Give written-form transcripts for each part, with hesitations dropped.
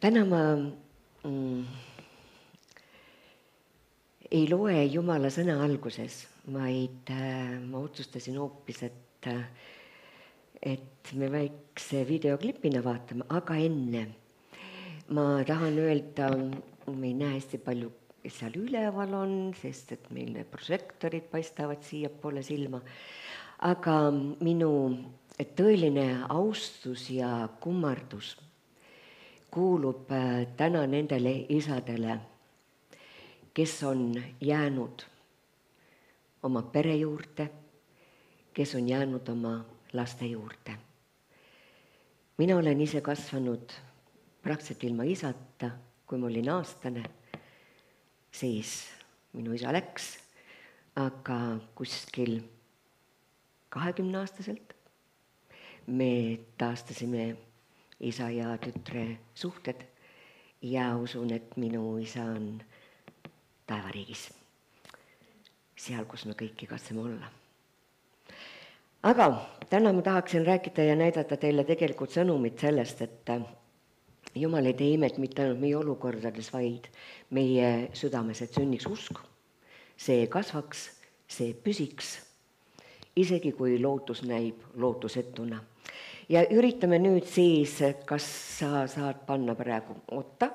Täna ma ei loe Jumala sõna alguses, vaid ma otsustasin hoopis, et me väikse videoklipina vaatame, aga enne ma tahan öelda, me ei näe hästi palju, kes seal üleval on, sest et meil prožektorid paistavad siiapoole silma, aga minu tõeline austus ja kummardus kuulub täna nendele isadele, kes on jäänud oma pere juurde, kes on jäänud oma laste juurde. Mina olen ise kasvanud praktiliselt ilma isata, kui ma olin aastane, siis minu isa läks, aga kuskil 20-aastaselt me taastasime isa ja tütre suhted ja usun, et minu isa on taevariigis, seal, kus me kõiki katseme olla. Aga täna ma tahaksin rääkida ja näidata teile tegelikult sõnumit sellest, et Jumal ei tee imet mitte ainult meie olukordades, vaid meie südames, et sünniks usk, see kasvaks, see püsiks, isegi kui lootus näib lootusetuna. Ja üritame nüüd siis, kas sa saad panna praegu, oota,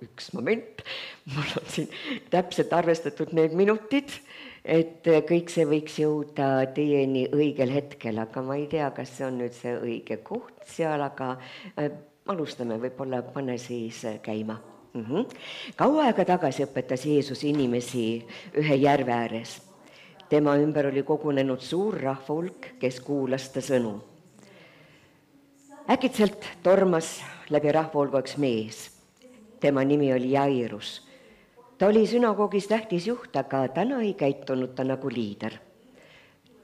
üks moment, mul on siin täpselt arvestatud need minutid, et kõik see võiks jõuda teieni õigel hetkel, aga ma ei tea, kas see on nüüd see õige koht seal, aga alustame, võib-olla pane siis käima. Kaua aega tagasi õpetas Jeesus inimesi ühe järve ääres. Tema ümber oli kogunenud suur rahvahulk, kes kuulas ta sõnu. Äkitselt tormas läbi rahvahulga üks mees. Tema nimi oli Jairus. Ta oli sünagoogis tähtis juht, aga täna ei käitunud ta nagu liider.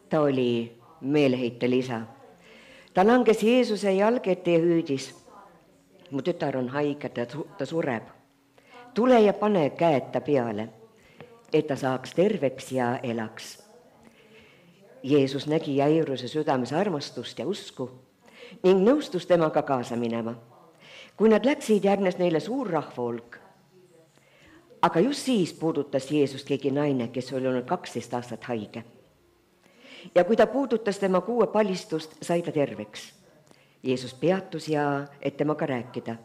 Ta oli meeleheitel isa. Ta langes Jeesuse jalge ette ja hüüdis. Mu tütar on haige, ta sureb. Tule ja pane käed ta peale, et ta saaks terveks ja elaks. Jeesus nägi Jairuse südames armastust ja usku ning nõustus temaga kaasa minema. Kui nad läksid, järgnes neile suur rahvahulk. Aga just siis puudutas Jeesust keegi naine, kes oli olnud 12 aastat haige. Ja kui ta puudutas tema kuuepallistust, sai ta terveks. Jeesus peatus ja et temaga rääkida.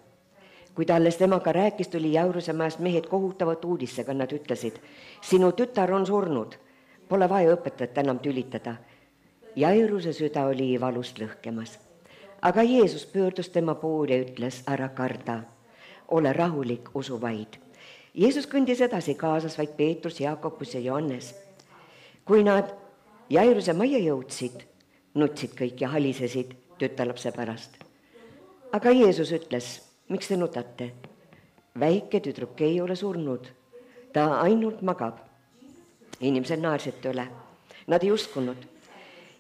Kui ta alles temaga rääkis, tuli Jairuse mäest mehed kohutavat uudissega, nad ütlesid, sinu tütar on surnud, pole vaja õpetajat enam tülitada. Jairuse süda oli valust lõhkemas. Aga Jeesus pöördus tema poole ja ütles, ära karda, ole rahulik, usu vaid. Jeesus kõndis edasi, kaasas vaid Peetrus, Jaakobus ja Johannes. Kui nad Jairuse majja jõudsid, nutsid kõik ja halisesid tütarlapse pärast. Aga Jeesus ütles, miks te nutate? Väike tüdruk ei ole surnud, ta ainult magab. Inimesed naersid üle, nad ei uskunud.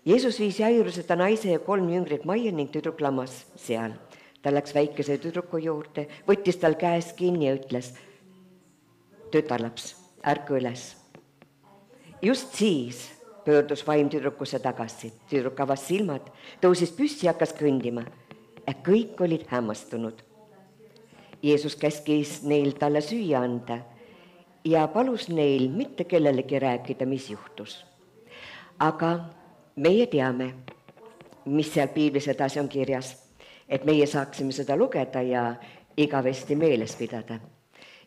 Jeesus viis Jairuse ta naise ja 3 jüngrit majja ning tüdruk lamas seal. Ta läks väikese tüdruku juurde, võttis tal käest kinni ja ütles, tütarlaps, ärka üles. Just siis pöördus vaim tüdrukusse tagasi. Tüdruk avas silmad, tõusis püsti ja hakkas kõndima. Kõik olid hämmastunud. Jeesus käskis neil talle süüa anda ja palus neil mitte kellelegi rääkida, mis juhtus. Aga meie teame, mis seal piiblis edasi on kirjas, et meie saaksime seda lugeda ja igavesti meeles pidada.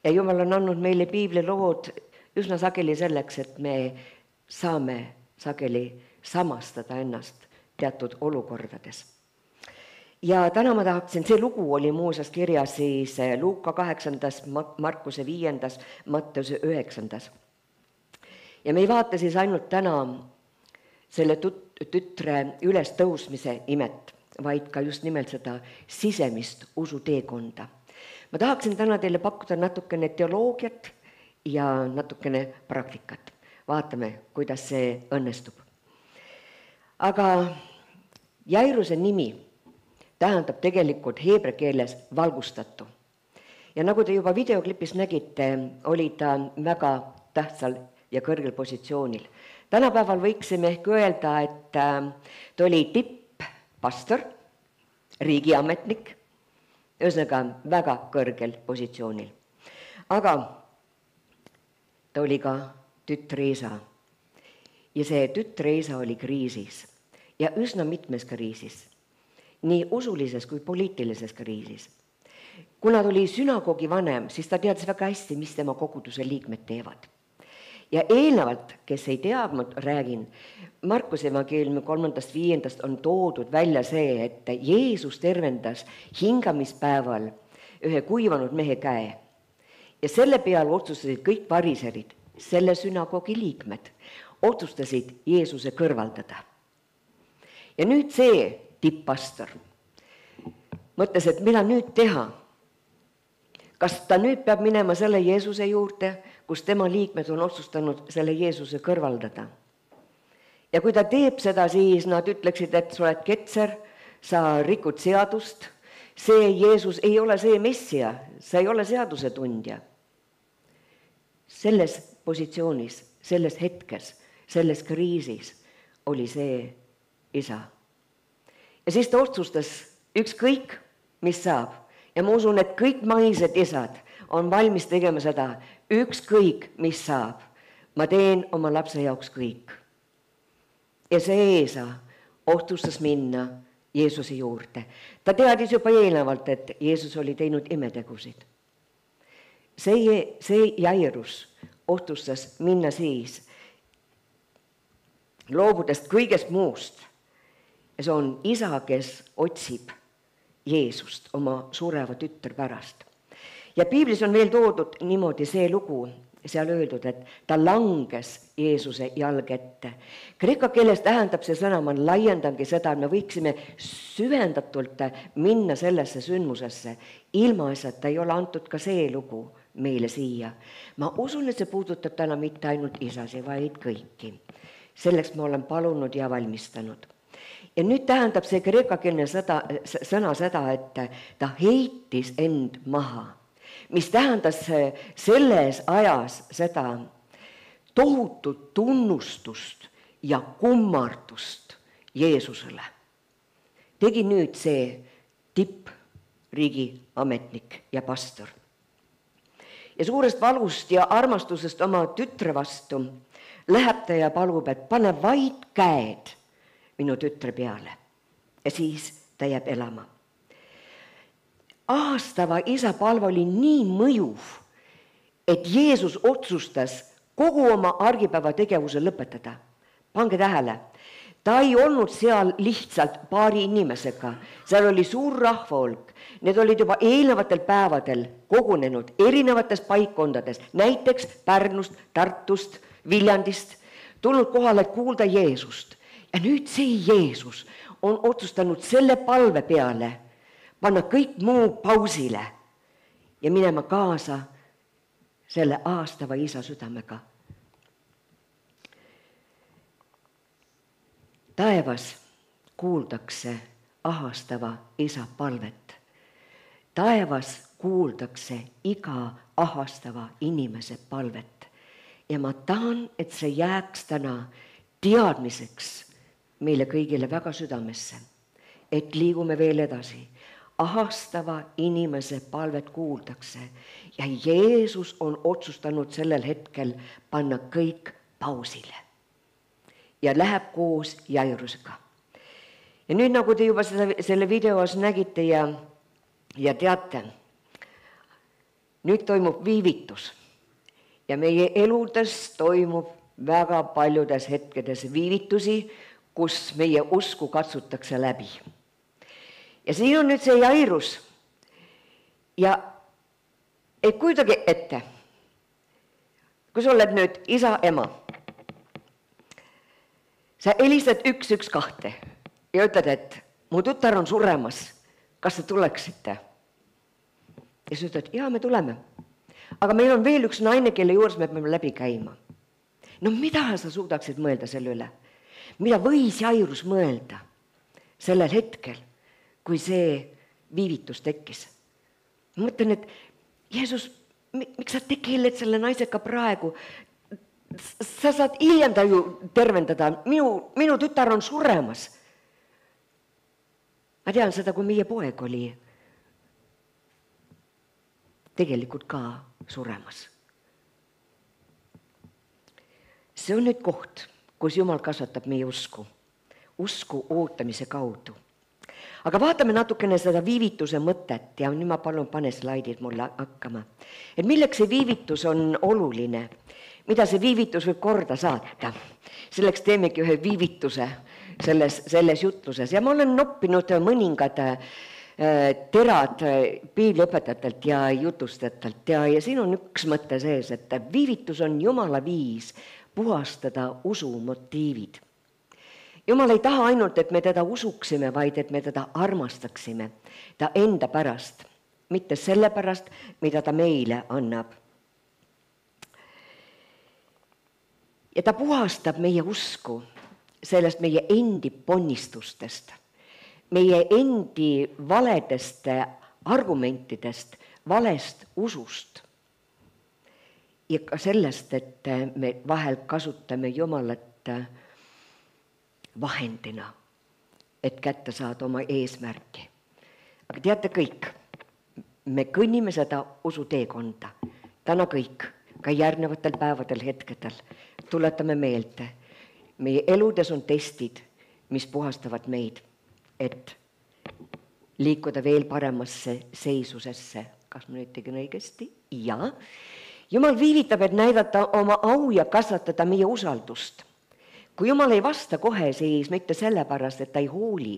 Ja Jumal on andnud meile piibli lood üsna sageli selleks, et me saame sageli samastada ennast teatud olukordades. Ja täna ma tahaksin, see lugu oli muuseas kirjas siis Luuka 8., Markuse 5., Matteuse 9. Ja me ei vaata siis ainult täna selle tütre üles tõusmise imet, vaid ka just nimelt seda sisemist usuteekonda. Ma tahaksin täna teile pakkuda natukene teoloogiat ja natukene praktikat. Vaatame, kuidas see õnnestub. Aga Jairuse nimi tähendab tegelikult heebrea keeles valgustatu. Ja nagu te juba videoklipis nägite, oli ta väga tähtsal ja kõrgel positsioonil. Tänapäeval võiksime ehk öelda, et ta oli tipppastor, riigiametnik, ühesõnaga väga kõrgel positsioonil. Aga ta oli ka tütre isa. Ja see tütre isa oli kriisis ja üsna mitmes kriisis, nii usulises kui poliitilises kriisis. Kuna ta oli sünagoogi vanem, siis ta teadis väga hästi, mis tema koguduse liikmed teevad. Ja eelnevalt, kes ei tea, ma räägin, Markuse evangeeliumi 3.5 on toodud välja see, et Jeesus tervendas hingamispäeval ühe kuivanud mehe käe. Ja selle peal otsustasid kõik variserid, selle sünagoogi liikmed, otsustasid Jeesuse kõrvaldada. Ja nüüd see tipp-pastor mõtles, et mida nüüd teha? Kas ta nüüd peab minema selle Jeesuse juurde, kus tema liikmed on otsustanud selle Jeesuse kõrvaldada? Ja kui ta teeb seda, siis nad ütleksid, et sa oled ketser, sa rikud seadust, see Jeesus ei ole see messia, sa ei ole seaduse tundja. Selles positsioonis, selles hetkes, selles kriisis oli see isa. Ja siis ta otsustas ükskõik, mis saab. Ja ma usun, et kõik maised isad on valmis tegema seda, ükskõik, mis saab. Ma teen oma lapse jaoks kõik. Ja see isa otsustas minna Jeesuse juurde. Ta teadis juba eelnevalt, et Jeesus oli teinud imetegusid. See Jairus otsustas minna siis, loobudest kõigest muust. Ja see on isa, kes otsib Jeesust oma sureva tütter pärast. Ja piiblis on veel toodud niimoodi see lugu, seal öeldud, et ta langes Jeesuse jalg ette. Kreeka keeles tähendab see sõna, ma laiendangi seda, et me võiksime süvendatult minna sellesse sündmusesse. Ilma asjata ei ole antud ka see lugu meile siia. Ma usun, et see puudutab täna mitte ainult isasi, vaid kõiki. Selleks ma olen palunud ja valmistanud. Ja nüüd tähendab see kreekakeelne sõna seda, et ta heitis end maha, mis tähendas selles ajas seda tohutut tunnustust ja kummardust Jeesusele. Tegi nüüd see tippriigi ametnik ja pastor. Ja suurest valust ja armastusest oma tütre vastu läheb ta ja palub, et pane vaid käed minu tütre peale ja siis ta jääb elama. Ahastava isa palve oli nii mõjuv, et Jeesus otsustas kogu oma argipäeva tegevuse lõpetada. Pange tähele, ta ei olnud seal lihtsalt paari inimesega, seal oli suur rahvaolk. Need olid juba eelnevatel päevadel kogunenud erinevates paikkondades, näiteks Pärnust, Tartust, Viljandist, tulnud kohale kuulda Jeesust. Ja nüüd see Jeesus on otsustanud selle palve peale panna kõik muu pausile ja minema kaasa selle ahastava isa südamega. Taevas kuuldakse ahastava isa palvet. Taevas kuuldakse iga ahastava inimese palvet. Ja ma tahan, et see jääks täna teadmiseks meile kõigile väga südamesse, et liigume veel edasi. Ahastava inimese palvet kuuldakse ja Jeesus on otsustanud sellel hetkel panna kõik pausile ja läheb koos Jairusega. Ja nüüd, nagu te juba selle videos nägite ja teate, nüüd toimub viivitus ja meie eludes toimub väga paljudes hetkedes viivitusi, kus meie usku katsutakse läbi. Ja siin on nüüd see Jairus ja ei kujutage ette, kui sa oled nüüd isa, ema, sa helistad 112 ja ütled, et mu tütar on suremas, kas te tuleksite? Ja sa ütled, jaa, me tuleme. Aga meil on veel üks naine, kelle juures me peame läbi käima. No mida sa suudaksid mõelda selle üle? Mida võis Jairus mõelda sellel hetkel, kui see viivitus tekkis? Ma mõtlen, et Jeesus, miks sa tegeled selle naisega praegu? Sa saad hiljem ta ju tervendada, minu tütar on suremas. Ma tean seda, kui meie poeg oli tegelikult ka suremas. See on nüüd koht, kus Jumal kasvatab meie usku ootamise kaudu. Aga vaatame natukene seda viivituse mõtet ja nüüd ma palun, pane slaidid mulle hakkama. Et milleks see viivitus on oluline, mida see viivitus võib korda saata. Selleks teemegi ühe viivituse selles jutluses ja ma olen noppinud mõningad terad piibliõpetajatelt ja jutustajatelt ja siin on üks mõte sees, et viivitus on Jumala viis puhastada usumotiivid. Jumal ei taha ainult, et me teda usuksime, vaid et me teda armastaksime, ta enda pärast, mitte selle pärast, mida ta meile annab. Ja ta puhastab meie usku sellest meie endi ponnistustest, meie endi valedest argumentidest, valest usust. Ja ka sellest, et me vahel kasutame Jumalat vahendina, et kätte saada oma eesmärki. Aga teate kõik, me kõnnime seda usuteekonda. Täna kõik, ka järgnevatel päevadel, hetkedel, tuletame meelde. Meie eludes on testid, mis puhastavad meid, et liikuda veel paremasse seisusesse. Kas ma nüüd tegin õigesti? Ja. Jumal viivitab, et näidata oma au ja kasvatada meie usaldust. Kui Jumal ei vasta kohe, siis mitte sellepärast, et ta ei hooli,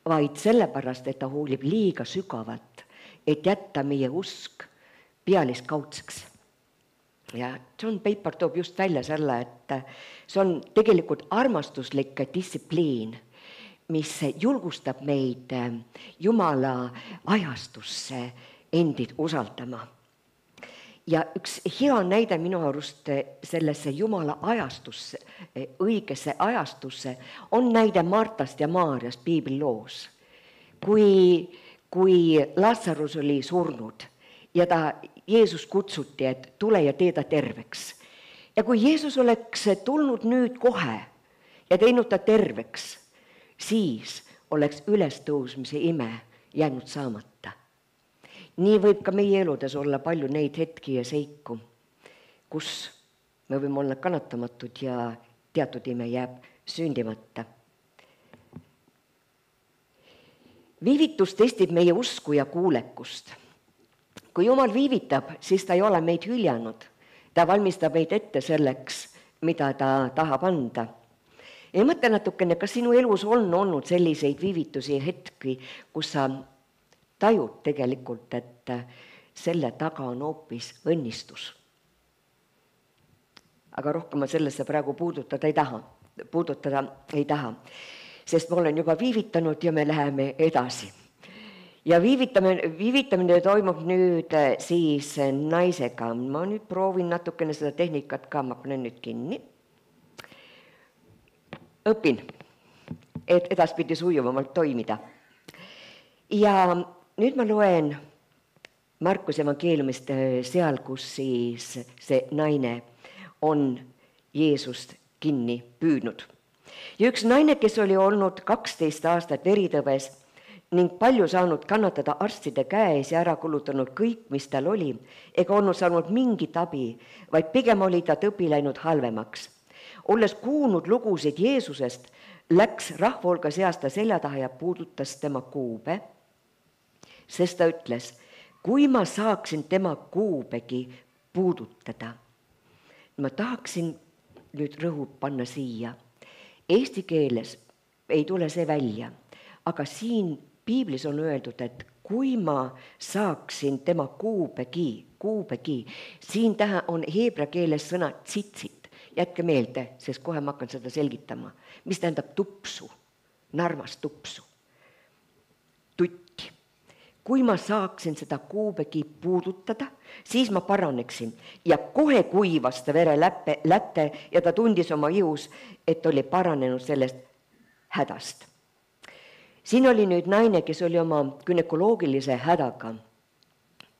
vaid sellepärast, et ta hoolib liiga sügavat, et jätta meie usk pealiskaudseks. Ja John Piper toob just välja selle, et see on tegelikult armastuslik distsipliin, mis julgustab meid Jumala ajastusse endid usaldama. Ja üks hea näide minu arust sellesse Jumala ajastusse, õigesse ajastusse, on näide Martast ja Maarjast piibelloos. Kui Lazarus oli surnud ja Jeesus kutsuti, et tule ja tee ta terveks. Ja kui Jeesus oleks tulnud nüüd kohe ja teinud ta terveks, siis oleks ülestõusmise ime jäänud saamata. Nii võib ka meie eludes olla palju neid hetki ja seiku, kus me võime olla kannatamatud ja teatud ime jääb sündimata. Viivitus testib meie usku ja kuulekust. Kui Jumal viivitab, siis ta ei ole meid hüljanud. Ta valmistab meid ette selleks, mida ta tahab anda. Ja mõtle natukene, kas sinu elus on olnud selliseid viivitusi ja hetki, kus sa tajud tegelikult, et selle taga on hoopis õnnistus. Aga rohkem ma sellesse praegu puudutada ei taha, sest ma olen juba viivitanud ja me läheme edasi. Ja viivitamine toimub nüüd siis naisega. Ma nüüd proovin natukene seda tehnikat ka, ma panen nüüd kinni. Õpin, et edaspidi sujuvamalt toimida. Ja nüüd ma loen Markuse evangeeliumist seal, kus siis see naine on Jeesust kinni püüdnud. Ja üks naine, kes oli olnud 12 aastat veritõves ning palju saanud kannatada arstide käes ja ära kulutanud kõik, mis tal oli, ega olnud saanud mingit abi, vaid pigem oli ta tõbi läinud halvemaks. Olles kuulnud lugusid Jeesusest, läks rahvahulga seast ta selja taha ja puudutas tema kuube, sest ta ütles, kui ma saaksin tema kuubegi puudutada. Ma tahaksin nüüd rõhud panna siia. Eesti keeles ei tule see välja, aga siin piiblis on öeldud, et kui ma saaksin tema kuubegi, siin tähe on heebra keeles sõna tsitsit. Jätke meelde, sest kohe ma hakkan seda selgitama. Mis tähendab tupsu, narmas tupsu, tutti. Kui ma saaksin seda kuubegi puudutada, siis ma paraneksin ja kohe kuivas ta vere lätte ja ta tundis oma ihus, et oli paranenud sellest hädast. Siin oli nüüd naine, kes oli oma günekoloogilise hädaga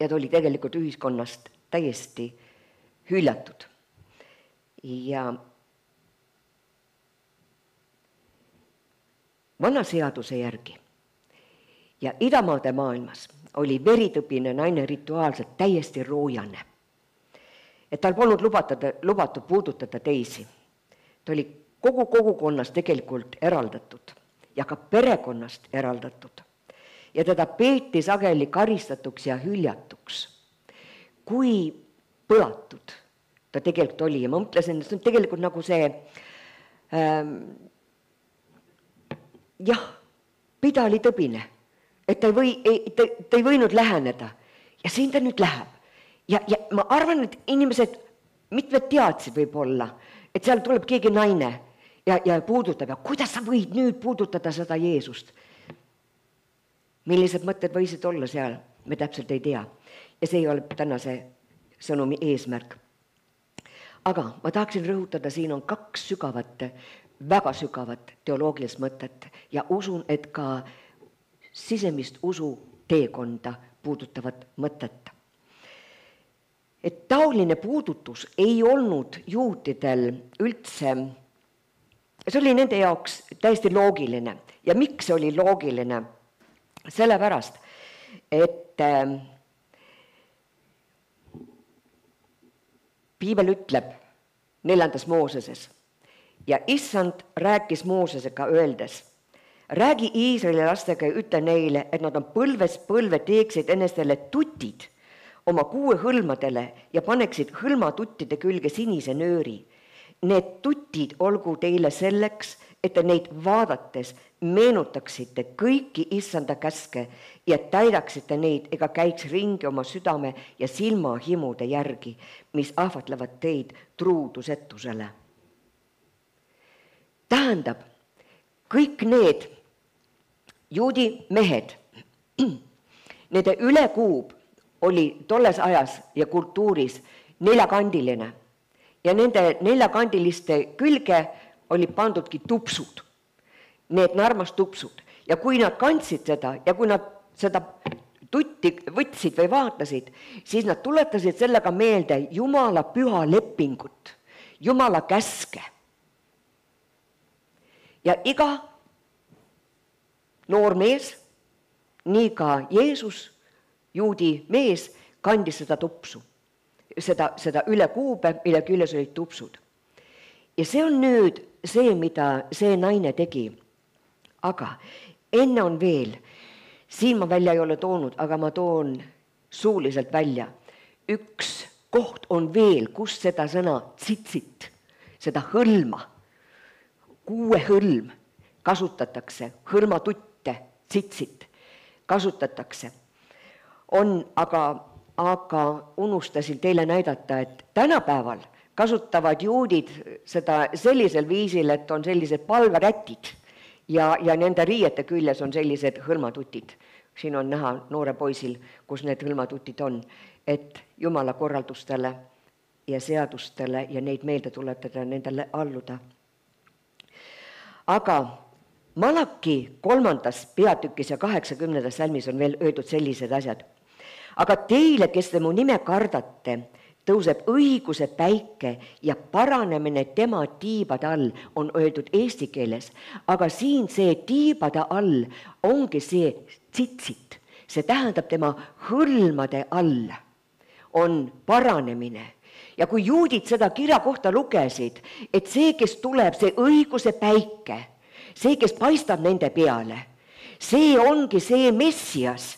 ja ta oli tegelikult ühiskonnast täiesti hüljatud. Ja vana seaduse järgi ja idamaade maailmas, oli veritõbine naine rituaalselt täiesti roojane. Et tal polnud lubatud puudutada teisi. Ta oli kogu kogukonnast tegelikult eraldatud ja ka perekonnast eraldatud. Ja teda peeti sageli karistatuks ja hüljatuks. Kui põlatud ta tegelikult oli. Ja ma mõtlesin, et see on tegelikult nagu see pidalitõbine, et ta ei võinud läheneda. Ja siin ta nüüd läheb. Ja ma arvan, et inimesed mitmed teadsid võib-olla, et seal tuleb keegi naine ja puudutab ja kuidas sa võid nüüd puudutada seda Jeesust. Millised mõtted võisid olla seal, me täpselt ei tea. Ja see ei ole tänase sõnumi eesmärk. Aga ma tahaksin rõhutada, siin on 2 väga sügavat teoloogilist mõtet ja usun, et ka sisemist usu teekonda puudutavat mõtet. Et taoline puudutus ei olnud juutidel üldse, see oli nende jaoks täiesti loogiline. Ja miks see oli loogiline? Sellepärast, et Piibel ütleb 4. Mooseses ja issand rääkis Moosesega öeldes, räägi Iisraeli lastega ja ütle neile, et nad on põlvest põlve teeksid enestele tutid oma 6 hõlmadele ja paneksid hõlmatuttide külge sinise nööri. Need tutid olgu teile selleks, et te neid vaadates meenutaksite kõiki issanda käske ja täidaksite neid ega käiks ringi oma südame ja silmahimude järgi, mis ahvatlevad teid truudusetusele. Tähendab, kõik need juudi mehed, nende ülekuub oli tolles ajas ja kultuuris 4-kandiline ja nende 4-kandiliste külge oli pandudki tupsud, need narmastupsud. Ja kui nad kandsid seda ja kui nad seda tutti võtsid või vaatasid, siis nad tuletasid sellega meelde Jumala püha lepingut, Jumala käske. Ja iga noor mees, nii ka Jeesus, juudi mees, kandis seda tupsu, seda ülekuube, mille küljes olid tupsud. Ja see on nüüd see, mida see naine tegi. Aga enne on veel, siin ma välja ei ole toonud, aga ma toon suuliselt välja. Üks koht on veel, kus seda sõna tsitsit, seda hõlma, 6 hõlm kasutatakse, hõlmatutte, tsitsit kasutatakse. Aga unustasin teile näidata, et tänapäeval kasutavad juudid seda sellisel viisil, et on sellised palverätid ja nende riiete küljes on sellised hõlmatutid. Siin on näha noore poisil, kus need hõlmatutid on, et Jumala korraldustele ja seadustele ja neid meelde tuletada, nendele alluda. Aga Malaki 3. peatükis ja 80. salmis on veel öeldud sellised asjad. Aga teile, kes te mu nime kardate, tõuseb õiguse päike ja paranemine tema tiibade all, on öeldud eesti keeles. Aga siin see tiibade all ongi see tsitsit. See tähendab tema hõlmade all on paranemine. Ja kui juudid seda kirja kohta lugesid, et see, kes tuleb, see õiguse päike, see, kes paistab nende peale, see ongi see Messias,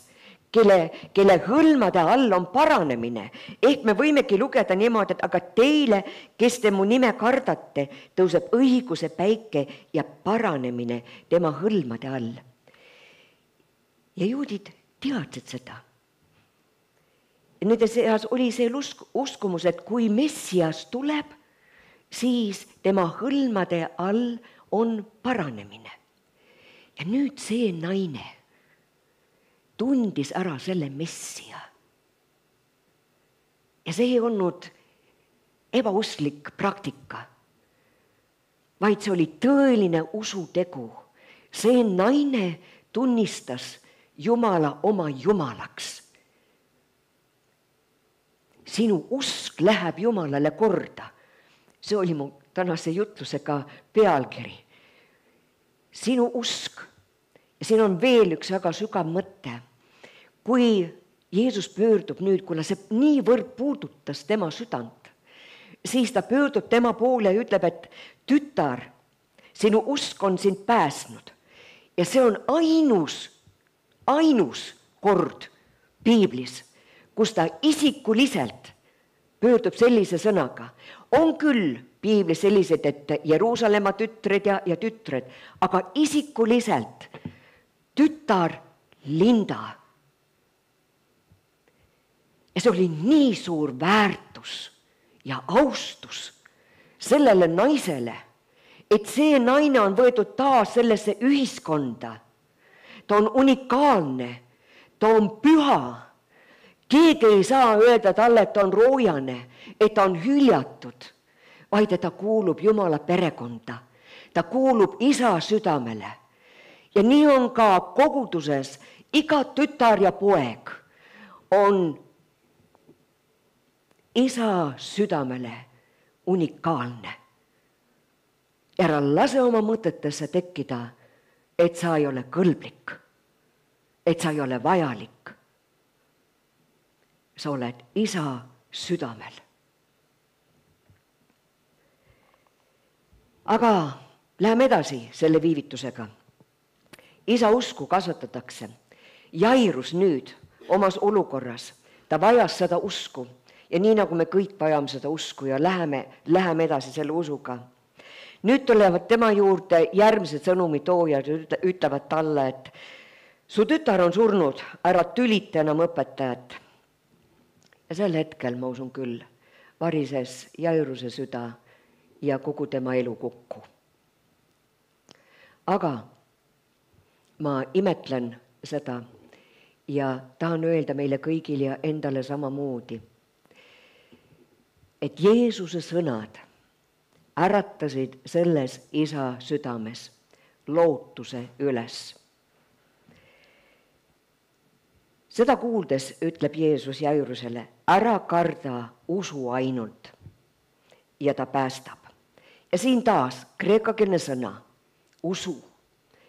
kelle hõlmade all on paranemine. Ehk me võimegi lugeda niimoodi, et aga teile, kes te mu nime kardate, tõuseb õiguse päike ja paranemine tema hõlmade all. Ja juudid teadsid seda. Nende seas oli see uskumus, et kui Messias tuleb, siis tema hõlmade all on paranemine. Ja nüüd see naine tundis ära selle Messia. Ja see ei olnud ebausklik praktika, vaid see oli tõeline usutegu. See naine tunnistas Jumala oma Jumalaks. Sinu usk läheb Jumalale korda. See oli mu tänase jutlusega pealkiri. Sinu usk. Ja siin on veel üks väga sügav mõte. kui Jeesus pöördub nüüd, kuna see niivõrd puudutas tema südant, siis ta pöördub tema poole ja ütleb, et tütar, sinu usk on sind päästnud. Ja see on ainus kord piiblis, kus ta isikuliselt pöördub sellise sõnaga. On küll piiblis sellised, et Jeruusalemma tütred ja tütred, aga isikuliselt tütar Linda. Ja see oli nii suur väärtus ja austus sellele naisele, et see naine on võetud taas sellesse ühiskonda. Ta on unikaalne, ta on püha. Keegi ei saa öelda talle, et ta on roojane, et ta on hüljatud, vaid et ta kuulub Jumala perekonda. Ta kuulub isa südamele. Ja nii on ka koguduses iga tütar ja poeg on isa südamele unikaalne. Ära lase oma mõtetesse tekkida, et sa ei ole kõlblik, et sa ei ole vajalik. Sa oled isa südamel. Aga läheme edasi selle viivitusega. Isa usku kasvatatakse. Jairus nüüd omas olukorras, ta vajas seda usku ja nii nagu me kõik vajame seda usku ja läheme edasi selle usuga. Nüüd tulevad tema juurde järgmised sõnumitoojad ja ütlevad talle, et su tütar on surnud, ära tülita enam õpetajat. Ja sel hetkel, ma usun küll, varises Jairuse süda ja kogu tema elu kokku. Aga ma imetlen seda ja tahan öelda meile kõigile ja endale samamoodi, et Jeesuse sõnad äratasid selles isa südames lootuse üles. Seda kuuldes ütleb Jeesus Jairusele, ära karda, usu ainult ja ta päästab. Ja siin taas kreekakeelne sõna, usu,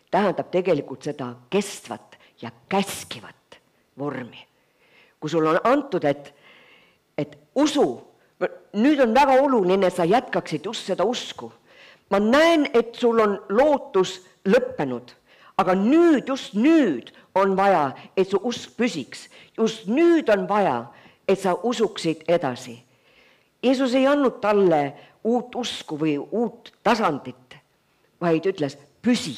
tähendab tegelikult seda kestvat ja käskivat vormi. Kui sul on antud, et usu, nüüd on väga oluline, et sa jätkaksid just seda usku. Ma näen, et sul on lootus lõppenud, aga just nüüd on vaja, et su usk püsiks. Just nüüd on vaja, et sa usuksid edasi. Jeesus ei andnud talle uut usku või uut tasandit, vaid ütles, püsi.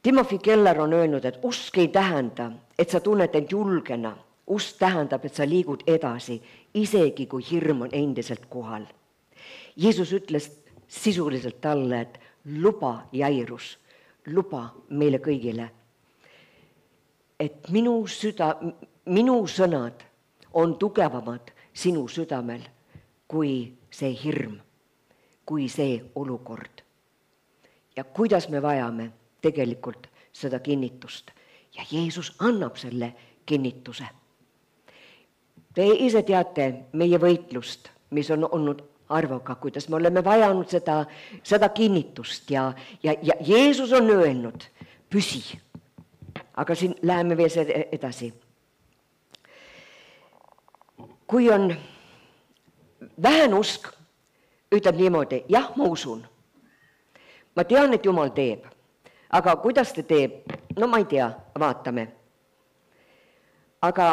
Timothy Keller on öelnud, et usk ei tähenda, et sa tunned end julgena. Usk tähendab, et sa liigud edasi, isegi kui hirm on endiselt kohal. Jeesus ütles sisuliselt talle, et luba Jairus, luba meile kõigile, et minu sõnad on tugevamad sinu südamel kui see hirm, kui see olukord. Ja kuidas me vajame tegelikult seda kinnitust. Ja Jeesus annab selle kinnituse. Te ise teate meie võitlust, mis on olnud arvuga, kuidas me oleme vajanud seda kinnitust ja Jeesus on öelnud, püsi. Aga siin läheme veel edasi. Kui on vähene usk, ütleb niimoodi, jah, ma usun. Ma tean, et Jumal teeb, aga kuidas ta teeb? No ma ei tea, vaatame. Aga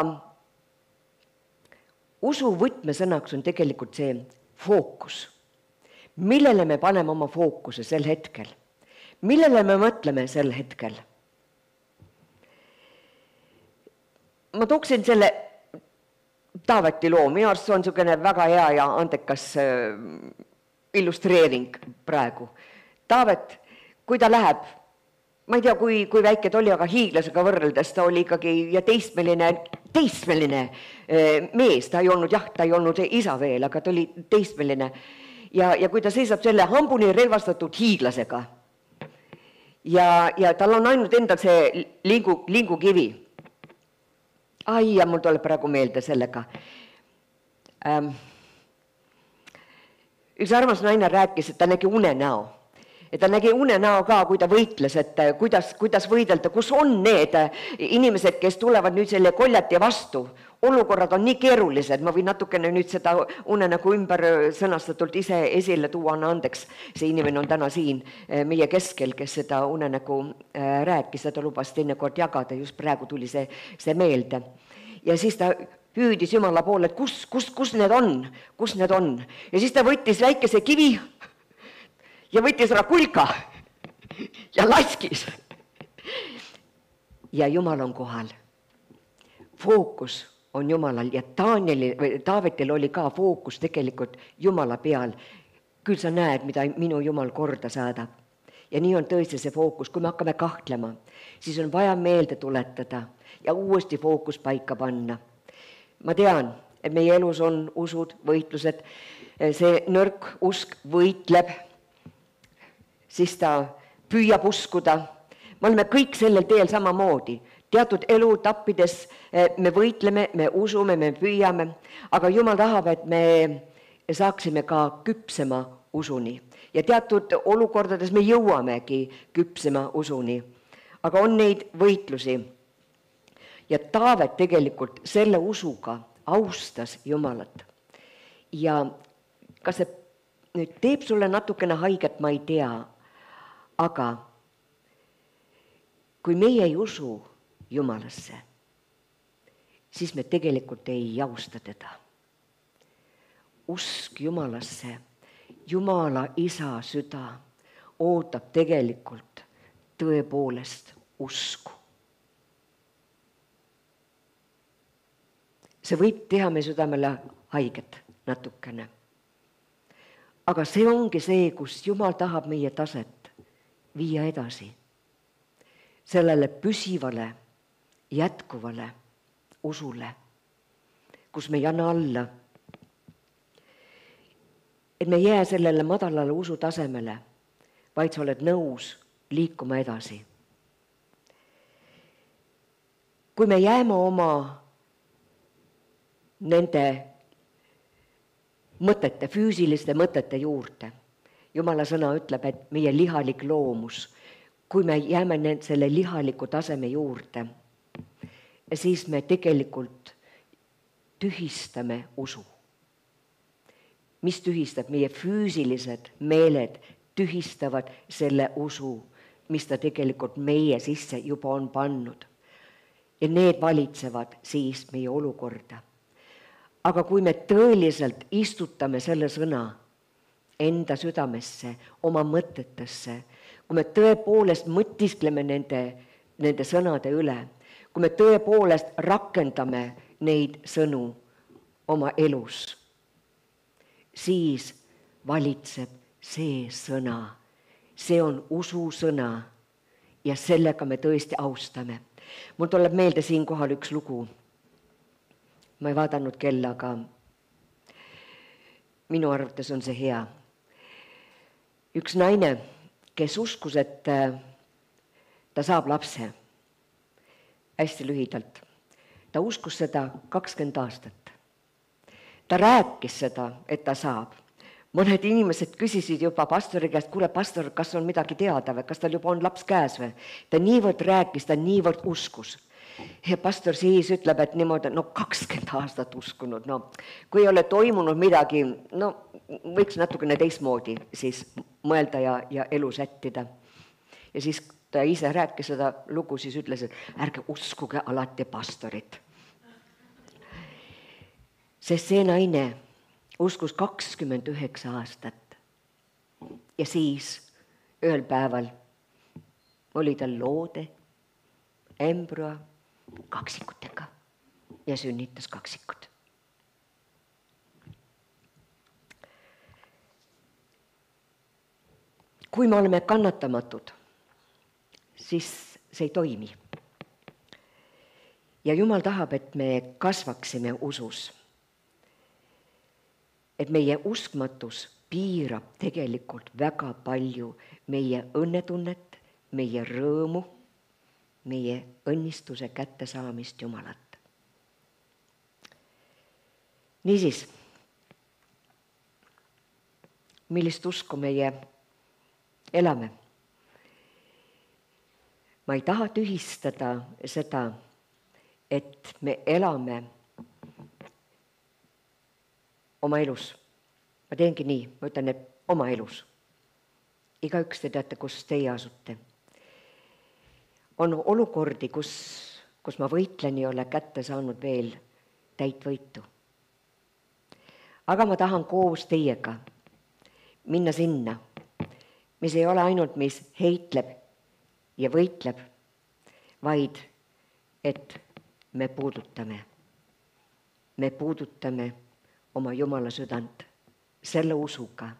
usu võtmesõnaks on tegelikult see fookus. Millele me paneme oma fookuse sel hetkel? Millele me mõtleme sel hetkel? Ma tooksin selle Taaveti loo, minu arust on niisugune väga hea ja andekas illustreering praegu. Taavet, kui ta läheb, ma ei tea, kui väike ta oli, aga hiiglasega võrreldes ta oli ikkagi ja teistmeline mees, ta ei olnud isa veel, aga ta oli teistmeline. Ja kui ta seisab selle hambuni relvastatud hiiglasega ja tal on ainult endal see lingukivi. Ai, ja mul tuleb praegu meelde sellega. Üks armas naine rääkis, et ta nägi unenäo, ja ta nägi unenäo ka, kui ta võitles, et kuidas võidelda, kus on need inimesed, kes tulevad nüüd selle Goljati vastu. Olukorrad on nii keerulised, ma võin natukene nüüd seda unenägu ümber sõnastatult ise esile tuua, anna andeks. See inimene on täna siin meie keskel, kes seda unenägu rääkis, ta lubas teinekord jagada, just praegu tuli see meelde. Ja siis ta hüüdis Jumala poole, et kus need on, kus need on. Ja siis ta võttis väikese kivi ja võttis ära kulka ja laskis. Ja Jumal on kohal. Fookus on Jumalal ja Taavetil oli ka fookus tegelikult Jumala peal. Küll sa näed, mida minu Jumal korda saadab. Ja nii on tõesti see fookus. Kui me hakkame kahtlema, siis on vaja meelde tuletada ja uuesti fookus paika panna. Ma tean, et meie elus on usud, võitlused. See nõrk usk võitleb, siis ta püüab uskuda. Me oleme kõik sellel teel samamoodi. Teatud elu tappides me võitleme, me usume, me püüame, aga Jumal tahab, et me saaksime ka küpsema usuni. Ja teatud olukordades me jõuamegi küpsema usuni. Aga on neid võitlusi. Ja Taavet tegelikult selle usuga austas Jumalat. Ja kas see nüüd teeb sulle natukene haiget, ma ei tea, aga kui meie ei usu Jumalasse, siis me tegelikult ei austa teda. Usk Jumalasse, Jumala isa süda ootab tegelikult tõepoolest usku. See võib teha meie südamele haiget natukene. Aga see ongi see, kus Jumal tahab meie taset viia edasi. Sellele püsivale, jätkuvale usule, kus me ei anna alla. Et me ei jää sellele madalale usu tasemele, vaid sa oled nõus liikuma edasi. Kui me jääme oma nende mõtete, füüsiliste mõtete juurde, Jumala sõna ütleb, et meie lihalik loomus, kui me jääme selle lihaliku taseme juurde, siis me tegelikult tühistame usu. Mis tühistab? Meie füüsilised meeled tühistavad selle usu, mis ta tegelikult meie sisse juba on pannud. Ja need valitsevad siis meie olukorda. Aga kui me tõeliselt istutame selle sõna enda südamesse, oma mõtetesse, kui me tõepoolest mõtiskleme nende sõnade üle, kui me tõepoolest rakendame neid sõnu oma elus, siis valitseb see sõna. See on usu sõna ja sellega me tõesti austame. Mul tuleb meelde siinkohal üks lugu. Ma ei vaadanud kella, aga minu arvates on see hea. Üks naine, kes uskus, et ta saab lapse, hästi lühidalt. Ta uskus seda 20 aastat. Ta rääkis seda, et ta saab. Mõned inimesed küsisid juba pastori käest, kuule pastor, kas on midagi teada või kas tal juba on laps käes või? Ta niivõrd rääkis, ta niivõrd uskus. Ja pastor siis ütleb, et niimoodi, 20 aastat uskunud, kui ei ole toimunud midagi, võiks natukene teistmoodi siis mõelda ja elu sättida. Ja siis ta ise rääkis seda lugu, siis ütles, et ärge uskuge alati pastorit. Sest see naine uskus 29 aastat ja siis ühel päeval oli tal loode, embrüo kaksikutega ja sünnitas kaksikud. Kui me oleme kannatamatud, siis see ei toimi. Ja Jumal tahab, et me kasvaksime usus. Et meie uskmatus piirab tegelikult väga palju meie õnnetunnet, meie rõõmu, meie õnnistuse kättesaamist Jumalat. Niisiis, millist usku meie elame. Ma ei taha tühistada seda, et me elame oma elus. Ma teengi nii, ma ütlen, et oma elus. Igaüks te teate, kus teie asute. On olukordi, kus ma võitlen ja ole kätte saanud veel täit võitu. Aga ma tahan koos teiega minna sinna, mis ei ole ainult, mis heitleb ja võitleb, vaid et me puudutame oma Jumala südant selle usuga.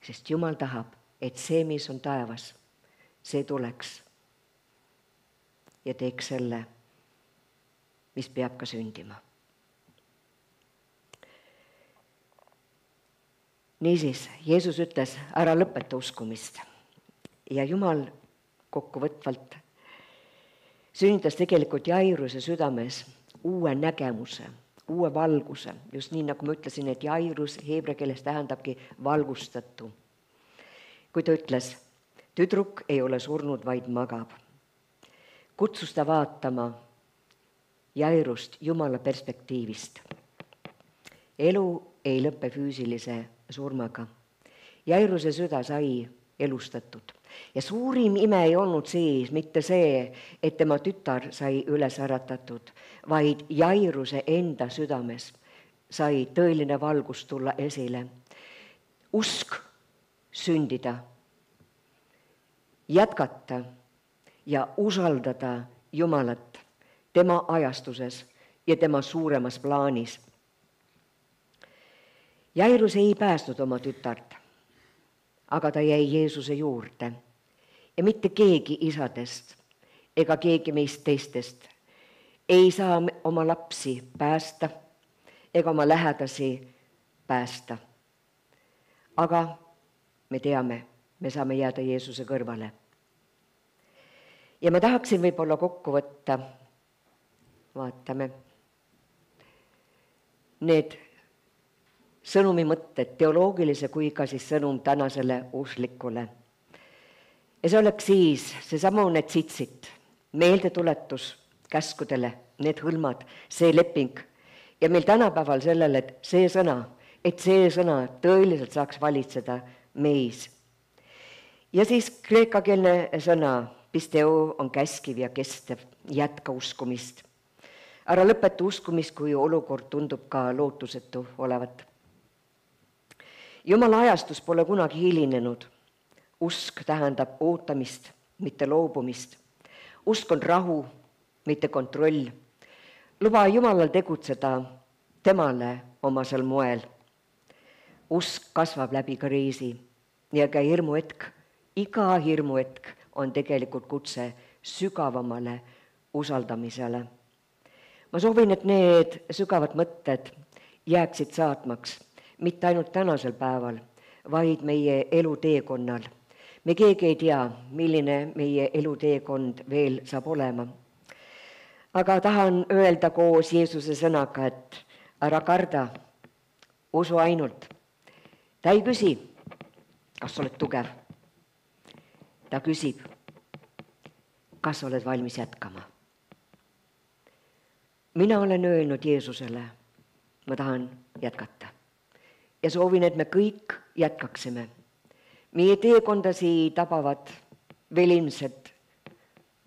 Sest Jumal tahab, et see, mis on taevas, see tuleks ja teeks selle, mis peab ka sündima. Niisiis, Jeesus ütles, ära lõpeta uskumist. Ja Jumal kokkuvõtvalt sünnitas tegelikult Jairuse südames uue nägemuse, uue valguse. Just nii, nagu ma ütlesin, et Jairus heebrea keeles tähendabki valgustatu. Kui ta ütles, tüdruk ei ole surnud, vaid magab. Kutsus ta vaatama Jairust Jumala perspektiivist. Elu ei lõppe füüsilise surmaga. Jairuse süda sai elustatud. Ja suurim ime ei olnud siis mitte see, et tema tütar sai üles äratatud, vaid Jairuse enda südames sai tõeline valgus tulla esile. Usk sündida, jätkata ja usaldada Jumalat tema ajastuses ja tema suuremas plaanis. Jairus ei päästnud oma tütart, aga ta jäi Jeesuse juurde. Ja mitte keegi isadest ega keegi meist teistest ei saa oma lapsi päästa ega oma lähedasi päästa. Aga me teame, me saame jääda Jeesuse kõrvale. Ja ma tahaksin võib-olla kokku võtta, vaatame, need sõnumi mõtted, teoloogilise kui ka siis sõnum tänasele usklikule. Ja see oleks siis seesama need sitsid, meeldetuletus käskudele, need hõlmad, see leping. Ja meil tänapäeval sellele, et see sõna tõeliselt saaks valitseda meis. Ja siis kreekakeelne sõna, pisteo on käskiv ja kestev, jätka uskumist. Ära lõpeta uskumist, kui olukord tundub ka lootusetu olevat. Jumala ajastus pole kunagi hilinenud. Usk tähendab ootamist, mitte loobumist. Usk on rahu, mitte kontroll. Luba Jumalal tegutseda temale omasel moel. Usk kasvab läbi kriisi ja ka hirmuhetk. Iga hirmuhetk on tegelikult kutse sügavamale usaldamisele. Ma soovin, et need sügavad mõtted jääksid saatmaks, mitte ainult tänasel päeval, vaid meie eluteekonnal. Me keegi ei tea, milline meie eluteekond veel saab olema. Aga tahan öelda koos Jeesuse sõnaga, et ära karda, usu ainult. Ta ei küsi, kas oled tugev. Ta küsib, kas oled valmis jätkama. Mina olen öelnud Jeesusele, ma tahan jätkata. Ja soovin, et me kõik jätkaksime. Meie teekondasi tabavad veel ilmsed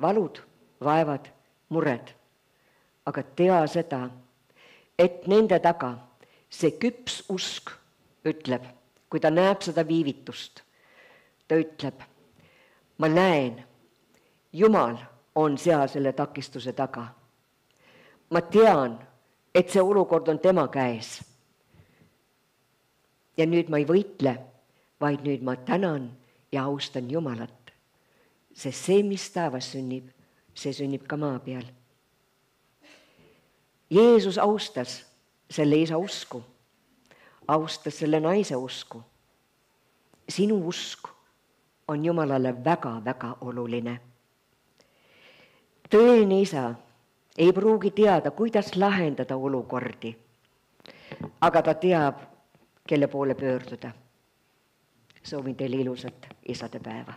valud, vaevad, mured. Aga tea seda, et nende taga see küps usk ütleb, kui ta näeb seda viivitust, ta ütleb, ma näen, Jumal on seal selle takistuse taga. Ma tean, et see olukord on tema käes. Ja nüüd ma ei võitle, vaid nüüd ma tänan ja austan Jumalat. Sest see, mis taevas sünnib, see sünnib ka maa peal. Jeesus austas selle isa usku, austas selle naise usku. Sinu usk on Jumalale väga-väga oluline. Tõeline isa ei pruugi teada, kuidas lahendada olukordi, aga ta teab, kelle poole pöörduda. soovin teile ilusat isadepäeva.